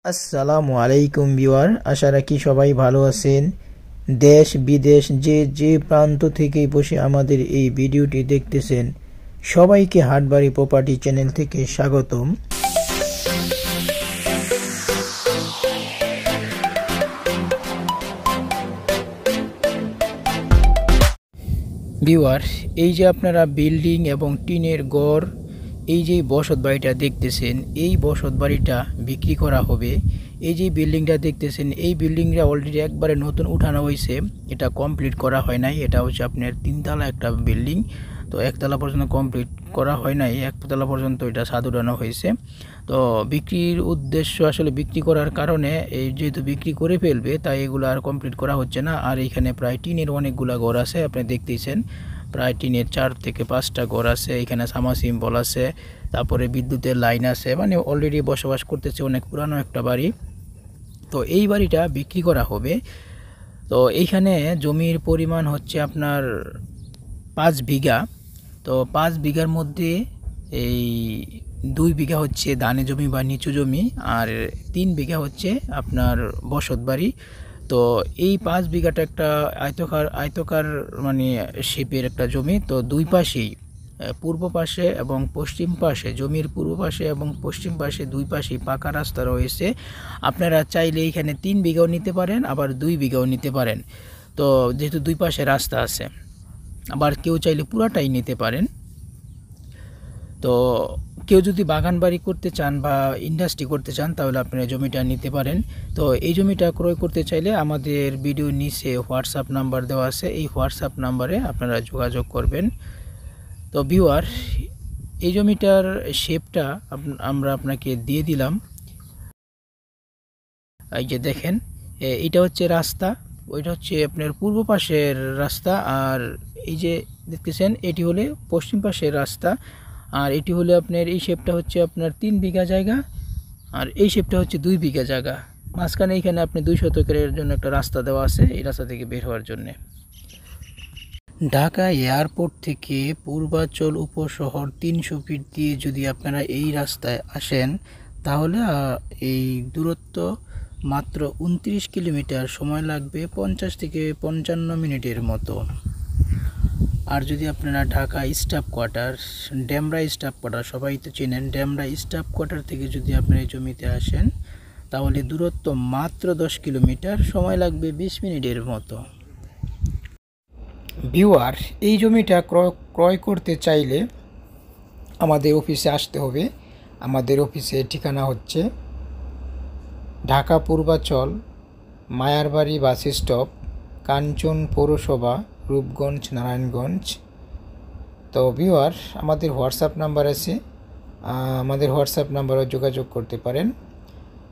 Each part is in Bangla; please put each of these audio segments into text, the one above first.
আসসালামু আলাইকুম ভিউয়ার, আশা রাখি সবাই ভালো আছেন। দেশ বিদেশ যে প্রান্ত থেকে বসে আমাদের এই ভিডিওটি দেখতেছেন, সবাইকে হাটবাড়ি প্রপার্টি চ্যানেল থেকে স্বাগতম। ভিউয়ার, এই যে আপনারা বিল্ডিং এবং টিনের ঘর, এই যে বসত বাড়িটা দেখতেছেন, এই বসত বাড়িটা বিক্রি করা হবে। এই যে বিল্ডিংটা দেখতেছেন, এই বিল্ডিংটা অলরেডি একবারে নতুন উঠানো হয়েছে, এটা কমপ্লিট করা হয় নাই। এটা হচ্ছে আপনার তিনতলা একটা বিল্ডিং, তো একতলা পর্যন্ত কমপ্লিট করা হয় নাই, একতলা পর্যন্ত এটা ছাদ উঠানো হয়েছে। তো বিক্রির উদ্দেশ্য আসলে বিক্রি করার কারণে, এই যেহেতু বিক্রি করে ফেলবে তাই এগুলো আর কমপ্লিট করা হচ্ছে না। আর এখানে প্রায় টিনের অনেকগুলো ঘর আছে, আপনি দেখতেছেন প্রায় টিনের 4 থেকে 5টা ঘর আছে। এখানে সামাসিম্বল আছে, তারপরে বিদ্যুতের লাইন আছে, মানে অলরেডি বসবাস করতেছে, অনেক পুরানো একটা বাড়ি। তো এই বাড়িটা বিক্রি করা হবে। তো এইখানে জমির পরিমাণ হচ্ছে আপনার 5 বিঘা। তো 5 বিঘার মধ্যে এই 2 বিঘা হচ্ছে ধানে জমি বা নিচু জমি, আর 3 বিঘা হচ্ছে আপনার বসত বাড়ি। তো এই 5 বিঘাটা একটা আয়তকার মানে শেপের একটা জমি। তো দুই পাশেই, পূর্ব পাশে এবং পশ্চিম পাশে, জমির পূর্ব পাশে এবং পশ্চিম পাশে দুই পাশেই পাকা রাস্তা রয়েছে। আপনারা চাইলে এখানে 3 বিঘাও নিতে পারেন, আবার 2 বিঘাও নিতে পারেন। তো যেহেতু দুই পাশে রাস্তা আছে, আবার কেউ চাইলে পুরাটাই নিতে পারেন। তো কেউ যদি বাগান বাড়ি করতে চান বা ইন্ডাস্ট্রি করতে চান, তাহলে আপনারা জমিটা নিতে পারেন। তো এই জমিটা ক্রয় করতে চাইলে আমাদের ভিডিও নিচে হোয়াটসঅ্যাপ নাম্বার দেওয়া আছে, এই হোয়াটসঅ্যাপ নাম্বারে আপনারা যোগাযোগ করবেন। তো ভিউয়ার, এই জমিটার শেপটা আমরা আপনাকে দিয়ে দিলাম। এই যে দেখেন, এটা হচ্ছে রাস্তা, ওইটা হচ্ছে আপনার পূর্ব পাশের রাস্তা, আর এই যে দেখতেছেন এটি হলে পশ্চিম পাশের রাস্তা। আর এটি হলে আপনার এই শেপটা হচ্ছে আপনার 3 বিঘা জায়গা, আর এই শেপটা হচ্ছে 2 বিঘা জায়গা। মাঝখানে এখানে আপনি 2 শতকের জন্য একটা রাস্তা দেওয়া আছে, এই রাস্তা থেকে বের হওয়ার জন্যে। ঢাকা এয়ারপোর্ট থেকে পূর্বাচল উপশহর 300 ফিট দিয়ে যদি আপনারা এই রাস্তায় আসেন, তাহলে এই দূরত্ব মাত্র 29 কিলোমিটার, সময় লাগবে 50 থেকে 55 মিনিটের মতো। আর যদি আপনারা Dhaka staff quarter, Demra staff quarter সবাই তো চেনেন, ডেমরা স্টাফ কোয়ার্টার থেকে যদি আপনারা এই জমিতে আসেন, তাহলে দূরত্ব মাত্র 10 কিলোমিটার, সময় লাগবে 20 মিনিটের মতো। ভিউয়ার, এই জমিটা ক্রয় করতে চাইলে আমাদের অফিসে আসতে হবে। আমাদের অফিসের ঠিকানা হচ্ছে ঢাকা পূর্বাচল, মায়ারবাড়ি বাস স্টপ, কাঞ্চন পৌরসভা, রূপগঞ্জ, নারায়ণগঞ্জ। তো ভিউয়ার, আমাদের হোয়াটসঅ্যাপ নাম্বার আছে, আমাদের হোয়াটসঅ্যাপ নাম্বারে যোগাযোগ করতে পারেন।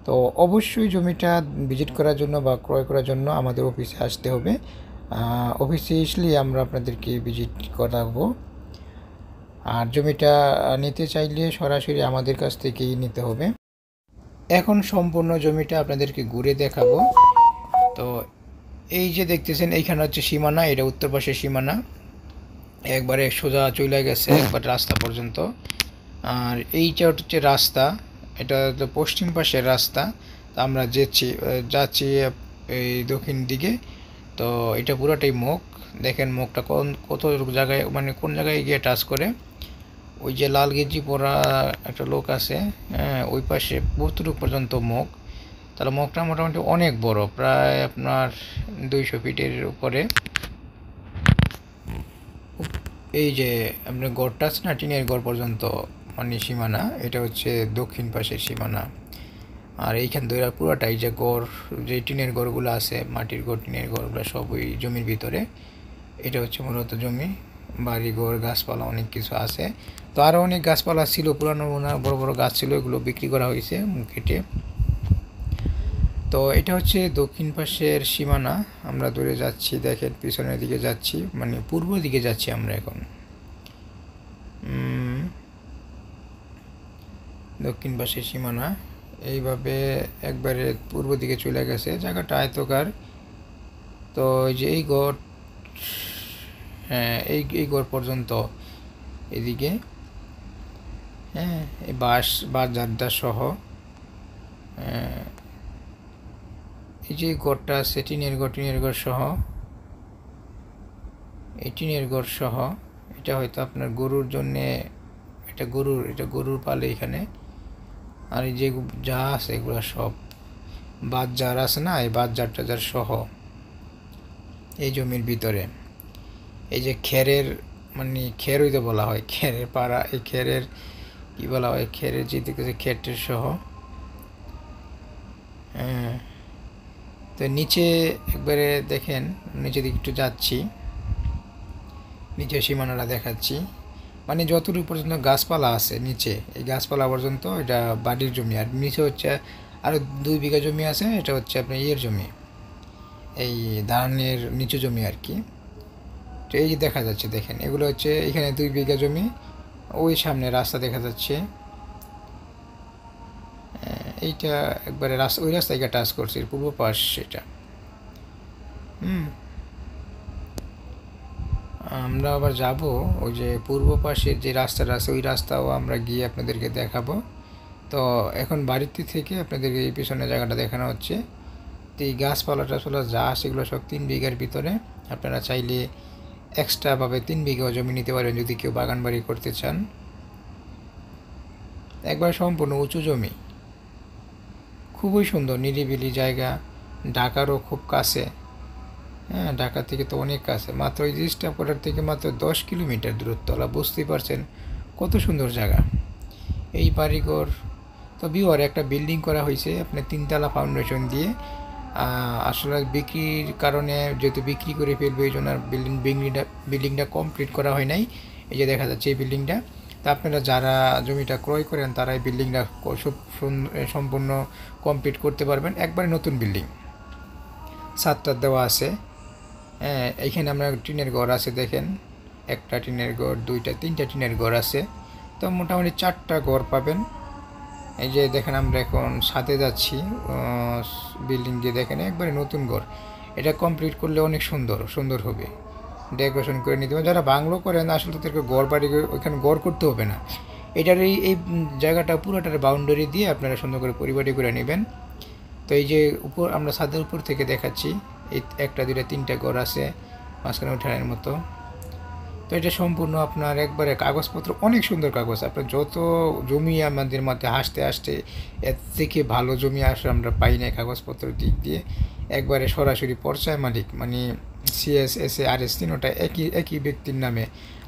তো অবশ্যই জমিটা ভিজিট করার জন্য বা ক্রয় করার জন্য আমাদের অফিসে আসতে হবে। অফিসে আসলে আমরা আপনাদেরকে ভিজিট করাবো। আর জমিটা নিতে চাইলে সরাসরি আমাদের কাছ থেকেই নিতে হবে। এখন সম্পূর্ণ জমিটা আপনাদেরকে ঘুরে দেখাবো। তো এই যে দেখতেছেন, এইখানে হচ্ছে সীমানা, এটা উত্তর পাশের সীমানা, একবারে সোজা চলে গেছে একবার রাস্তা পর্যন্ত। আর এইটা হচ্ছে রাস্তা, এটা তো পশ্চিম পাশের রাস্তা। তো আমরা যাচ্ছি এই দক্ষিণ দিকে। তো এটা পুরোটাই মুখ, দেখেন মুখটা কত জায়গায়, মানে কোন জায়গায় গিয়ে টাচ করে। ওই যে লাল গেঞ্জি পরা একটা লোক আছে, হ্যাঁ, ওই পাশে বহুদূর পর্যন্ত মুখ। তাহলে মুখটা মোটামুটি অনেক বড়, প্রায় আপনার 200 ফিটের উপরে। এই যে আপনার গড়টা আছে না, টিনের গড় পর্যন্ত মানে সীমানা, এটা হচ্ছে দক্ষিণ পাশের সীমানা। আর এইখান ধরে পুরোটাই যে গড়, যে টিনের গড়গুলো আছে, মাটির গড়, টিনের গড়গুলো সব ওই জমির ভিতরে। এটা হচ্ছে মূলত জমি, বাড়িঘর, গাছপালা অনেক কিছু আছে। তো আরও অনেক গাছপালা ছিল, পুরানো বড় বড় গাছ ছিল, এগুলো বিক্রি করা হয়েছে কেটে। তো এটা হচ্ছে দক্ষিণ পাশের সীমানা। আমরা দূরে যাচ্ছি, দেখেন পিছনের দিকে যাচ্ছি, মানে পূর্ব দিকে যাচ্ছি আমরা এখন। দক্ষিণ পাশের সীমানা এইভাবে একবারে পূর্ব দিকে চলে গেছে, জায়গাটা আয়তকার। তো যে এই গড়, হ্যাঁ, এই গড় পর্যন্ত এদিকে, হ্যাঁ, এই বাঁশ জারদা সহ এই যে ঘরটা আছে টিনের ঘর সহ, এই টিনের ঘর সহ। এটা হয়তো আপনার গরুর জন্যে, এটা গরুর পালে এখানে। আর এই যে যা আছে এগুলো সব বাজার আছে না, এই বাজার টাজার সহ এই জমির ভিতরে। এই যে খেরের, মানে খেরই তো বলা হয়, খেরের পাড়া, এই খেরের কি বলা হয়, খেরের যে দেখতেছে খেটের সহ। হ্যাঁ, তো নিচে একবারে দেখেন, নিচে দিকে একটু যাচ্ছি, নিচে সীমানাটা দেখাচ্ছি। মানে যতটুকু পর্যন্ত গাছপালা আছে নিচে, এই গাছপালা পর্যন্ত এটা বাড়ির জমি। আর নিচে হচ্ছে আরও 2 বিঘা জমি আছে, এটা হচ্ছে আপনার ইয়ের জমি, এই ধানের নিচু জমি আর কি। তো এই যে দেখা যাচ্ছে, দেখেন এগুলো হচ্ছে এখানে 2 বিঘা জমি, ওই সামনে রাস্তা দেখা যাচ্ছে। এইটা একবারে রাস্তা, ওই রাস্তায় টাচ করছে, পূর্ব পাশ সেটা। আমরা আবার যাব ওই যে পূর্ব পাশের যে রাস্তাটা আছে, ওই রাস্তাও আমরা গিয়ে আপনাদেরকে দেখাবো। তো এখন বাড়িতে থেকে আপনাদেরকে এই পিছনের জায়গাটা দেখানো হচ্ছে। তো এই গাছপালা টাছপালা যা সেগুলো সব 3 বিঘার ভিতরে। আপনারা চাইলে এক্সট্রাভাবে 3 বিঘাও জমি নিতে পারেন যদি কেউ বাগান বাড়ি করতে চান। একবার সম্পূর্ণ উঁচু জমি, খুবই সুন্দর নিরিবিলি জায়গা, ঢাকারও খুব কাছে। হ্যাঁ, ঢাকা থেকে তো অনেক কাছে, মাত্র এই স্টাফ কোয়ার্টার থেকে মাত্র 10 কিলোমিটার দূরত্ব। বুঝতেই পারছেন কত সুন্দর জায়গা এই বাড়িঘর। তো বিওর একটা বিল্ডিং করা হয়েছে আপনার 3 তলা ফাউন্ডেশন দিয়ে। আসলে বিক্রির কারণে যেহেতু বিক্রি করে ফেলবে, এই জন্য আর বিল্ডিংটা কমপ্লিট করা হয় নাই। এই যে দেখা যাচ্ছে এই বিল্ডিংটা। তা আপনারা যারা জমিটা ক্রয় করেন তারা এই বিল্ডিংটা সম্পূর্ণ কমপ্লিট করতে পারবেন। একবারে নতুন বিল্ডিং, ছাদটা দেওয়া আছে। হ্যাঁ, এইখানে আমরা টিনের ঘর আছে, দেখেন একটা টিনের ঘর, 2টা 3টা টিনের ঘর আছে। তো মোটামুটি 4টা ঘর পাবেন। এই যে দেখেন আমরা এখন ছাদে যাচ্ছি বিল্ডিং দিয়ে, দেখেন একবারে নতুন ঘর। এটা কমপ্লিট করলে অনেক সুন্দর হবে, ডেকোরেশন করে নিতে হবে। যারা বাংলো করেন আসলে তাদেরকে ঘর বাড়ি ওইখানে ঘর করতে হবে না, এটার এই জায়গাটা পুরোটার বাউন্ডারি দিয়ে আপনারা সুন্দর করে পরিপাটি করে নেবেন। তো এই যে উপর আমরা ছাদের উপর থেকে দেখাচ্ছি, এই 1টা 2টা 3টা ঘর আছে মাঝখানে উঠানের মতো। তো এটা সম্পূর্ণ আপনার একবারে কাগজপত্র, অনেক সুন্দর কাগজ। আপনার যত জমি আমাদের মধ্যে হাসতে এর থেকে ভালো জমি আসলে আমরা পাই না কাগজপত্র দিক দিয়ে। একবারে সরাসরি পর্যায় মালিক, মানে CSSA RS 3টা একই ব্যক্তির নামে।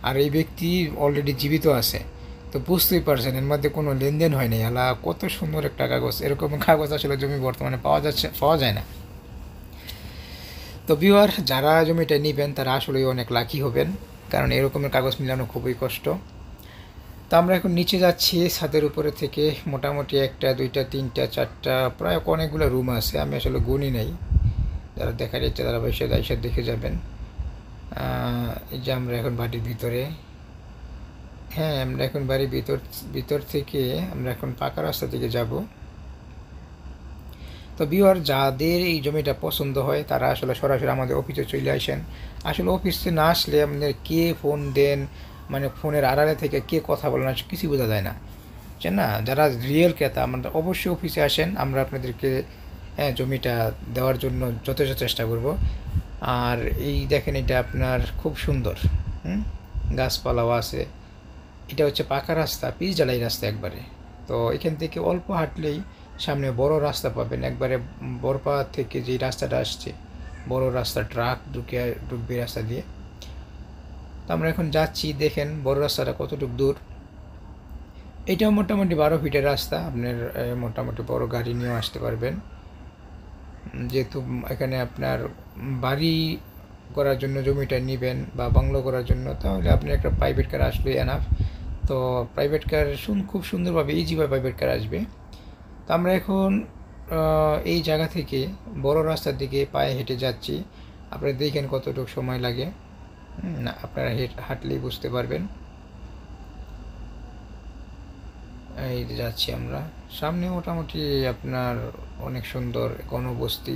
আর এই ব্যক্তি অলরেডি জীবিত আছে। তো বুঝতেই পারছেন এর মধ্যে কোনো লেনদেন হয় নাই। কত সুন্দর একটা কাগজ, এরকম কাগজ আসলে জমি বর্তমানে পাওয়া যায় না। তো ভিউয়ার, যারা জমিটা নেবেন তারা আসলেই অনেক লাকি হবেন, কারণ এরকমের কাগজ মিলানো খুবই কষ্ট। তো আমরা এখন নিচে যাচ্ছি ছাদের উপরে থেকে। মোটামুটি 1টা 2টা 3টা 4টা প্রায় অনেকগুলো রুম আছে, আমি আসলে গুনি নাই। যারা দেখার ইচ্ছা তারা এসে দেখে যাবেন। এই যে আমরা এখন বাড়ির ভিতরে। হ্যাঁ, আমরা এখন বাড়ির ভিতর থেকে আমরা এখন পাকা রাস্তা থেকে যাব। তো ভিউয়ার, যাদের এই জমিটা পছন্দ হয় তারা আসলে সরাসরি আমাদের অফিসে চলে আসেন। আসলে অফিসে না আসলে আমাদের কে ফোন দেন, মানে ফোনের আড়ালে থেকে কে কথা বলেন কিছু বোঝা যায় না, বুঝছেন না। যারা রিয়েল ক্রেতা আমাদের অবশ্যই অফিসে আসেন, আমরা আপনাদেরকে জমিটা দেওয়ার জন্য যথেষ্ট চেষ্টা করব। আর এই দেখেন এটা আপনার খুব সুন্দর, গাছপালাও আছে। এটা হচ্ছে পাকা রাস্তা, পিচ ঢালাই রাস্তা একবারে। তো এখান থেকে অল্প হাঁটলেই সামনে বড় রাস্তা পাবেন। একবারে বড়পাড়া থেকে যে রাস্তাটা আসছে, বড় রাস্তা, ট্রাক ঢুকবে রাস্তা দিয়ে। তো আমরা এখন যাচ্ছি, দেখেন বড় রাস্তাটা কতটুকু দূর। এটাও মোটামুটি 12 ফিটের রাস্তা, আপনার মোটামুটি বড় গাড়ি নিয়েও আসতে পারবেন। যেহেতু এখানে আপনার বাড়ি করার জন্য জমিটা নেবেন বা বাংলো করার জন্য, তাহলে আপনি একটা প্রাইভেট কার আসলেই এনাফ। তো প্রাইভেট কার খুব সুন্দরভাবে ইজিভাবে প্রাইভেট কার আসবে। তো আমরা এখন এই জায়গা থেকে বড় রাস্তার দিকে পায়ে হেঁটে যাচ্ছি। আপনারা দেখেন কতটুকু সময় লাগে, না আপনারা হাঁটলেই বুঝতে পারবেন। এই যাচ্ছি আমরা, সামনে মোটামুটি আপনার অনেক সুন্দর ঘনবস্তি।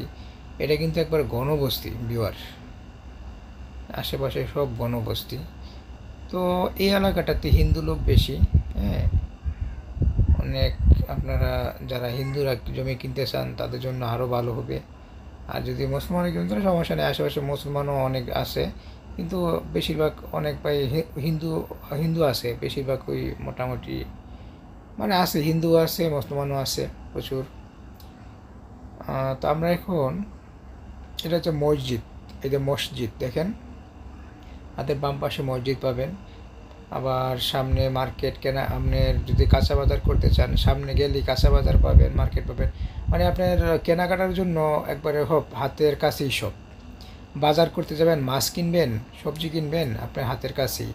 এটা কিন্তু একবার ঘনবস্তি ভিউয়ার, আশেপাশে সব ঘনবস্তি। তো এই এলাকাটাতে হিন্দু লোক বেশি। হ্যাঁ, অনেক আপনারা যারা হিন্দুরা জমি কিনতে চান তাদের জন্য আরও ভালো হবে। আর যদি মুসলমানের জন্য তাহলে সমস্যা নেই, আশেপাশে মুসলমানও অনেক আছে, কিন্তু বেশিরভাগ অনেক ভাই হিন্দু হিন্দু আছে, বেশিরভাগ ওই মোটামুটি মানে আছে, হিন্দু আছে, মুসলমানও আছে প্রচুর। তো আমরা এখন, এটা হচ্ছে মসজিদ, এই যে মসজিদ দেখেন, হাতের বাম পাশে মসজিদ পাবেন। আবার সামনে মার্কেট, কেনা আপনার যদি কাঁচা বাজার করতে চান সামনে গেলেই কাঁচা বাজার পাবেন, মার্কেট পাবেন, মানে আপনার কেনাকাটার জন্য একবারে হাতের কাছেই সব। বাজার করতে যাবেন, মাছ কিনবেন, সবজি কিনবেন, আপনার হাতের কাছেই।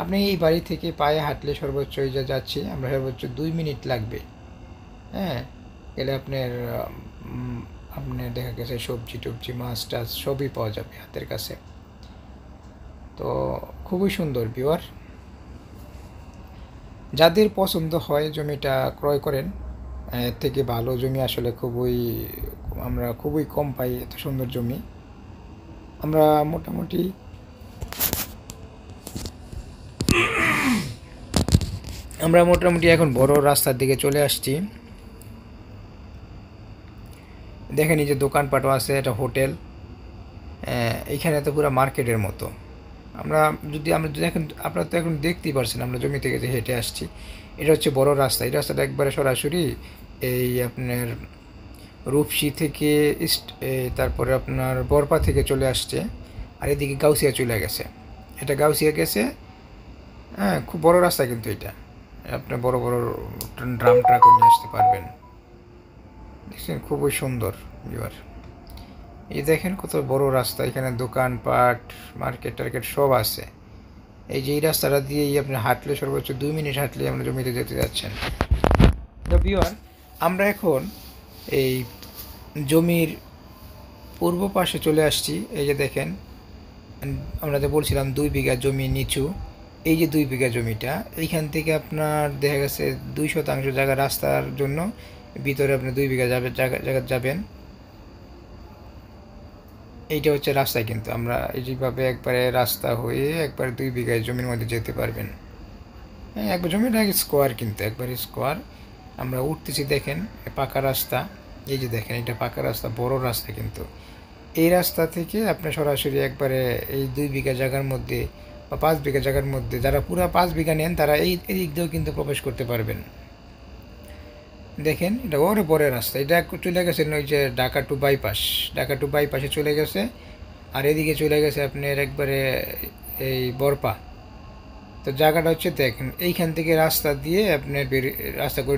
আপনি এই বাড়ি থেকে পায়ে হাঁটলে সর্বোচ্চ, এই যে যাচ্ছি আমরা, সর্বোচ্চ 2 মিনিট লাগবে। হ্যাঁ, গেলে আপনার দেখা গেছে সবজি টবজি মাছ টাছ সবই পাওয়া যাবে হাতের কাছে। তো খুবই সুন্দর ভিউয়ার, যাদের পছন্দ হয় জমিটা ক্রয় করেন। এর থেকে ভালো জমি আসলে আমরা খুবই কম পাই, এত সুন্দর জমি। আমরা মোটামুটি এখন বড় রাস্তার দিকে চলে আসছি। দেখেন এই যে দোকানপাটও আছে, এটা হোটেল, এইখানে তো পুরো মার্কেটের মতো। আমরা যদি দেখেন, আপনারা তো এখন দেখতেই পারছেন আমরা জমি থেকে যে হেঁটে আসছি, এটা হচ্ছে বড় রাস্তা। এই রাস্তাটা একবারে সরাসরি এই আপনার রূপসী থেকে তারপরে আপনার বরপা থেকে চলে আসছে, আর এদিকে গাউসিয়া চলে গেছে, এটা গাউসিয়া গেছে। হ্যাঁ, খুব বড় রাস্তা কিন্তু এটা, আপনি বড় বড় ড্রাম ট্রাকও নিয়ে আসতে পারবেন। দেখছেন, খুবই সুন্দর ভিউয়ার। এই দেখেন কত বড় রাস্তা, এখানে দোকানপাট মার্কেট টার্কেট সব আছে। এই যে এই রাস্তাটা দিয়েই আপনি হাঁটলে সর্বোচ্চ 2 মিনিট হাঁটলে আমরা জমিতে যেতে যাচ্ছেন। তো ভিউয়ার, আমরা এখন এই জমির পূর্ব পাশে চলে আসছি। এই যে দেখেন, আমরা যে বলছিলাম 2 বিঘা জমি নিচু, এই যে 2 বিঘা জমিটা, এইখান থেকে আপনার দেখা গেছে 2% জায়গা রাস্তার জন্য, ভিতরে আপনি 2 বিঘা জায়গা যাবেন। এইটা হচ্ছে রাস্তায়, কিন্তু আমরা এইভাবে একবারে রাস্তা হয়ে একবারে 2 বিঘায় জমির মধ্যে যেতে পারবেন। হ্যাঁ, একবার জমিটা স্কোয়ার, কিন্তু একবারে স্কোয়ার। আমরা উঠতেছি, দেখেন পাকা রাস্তা, এই যে দেখেন এটা পাকা রাস্তা, বড় রাস্তা কিন্তু। এই রাস্তা থেকে আপনি সরাসরি একবারে এই 2 বিঘা জায়গার মধ্যে বা 5 বিঘা জায়গার মধ্যে, যারা পুরো 5 বিঘা নেন তারা এই দিক দিয়েও কিন্তু প্রবেশ করতে পারবেন। দেখেন এটা ওরে বড় রাস্তা, এটা চলে গেছে ওই যে ঢাকা টু বাইপাসে চলে গেছে, আর এদিকে চলে গেছে আপনার একবারে এই বরপা। তো জায়গাটা হচ্ছে দেখেন, এইখান থেকে রাস্তা দিয়ে আপনার রাস্তা করে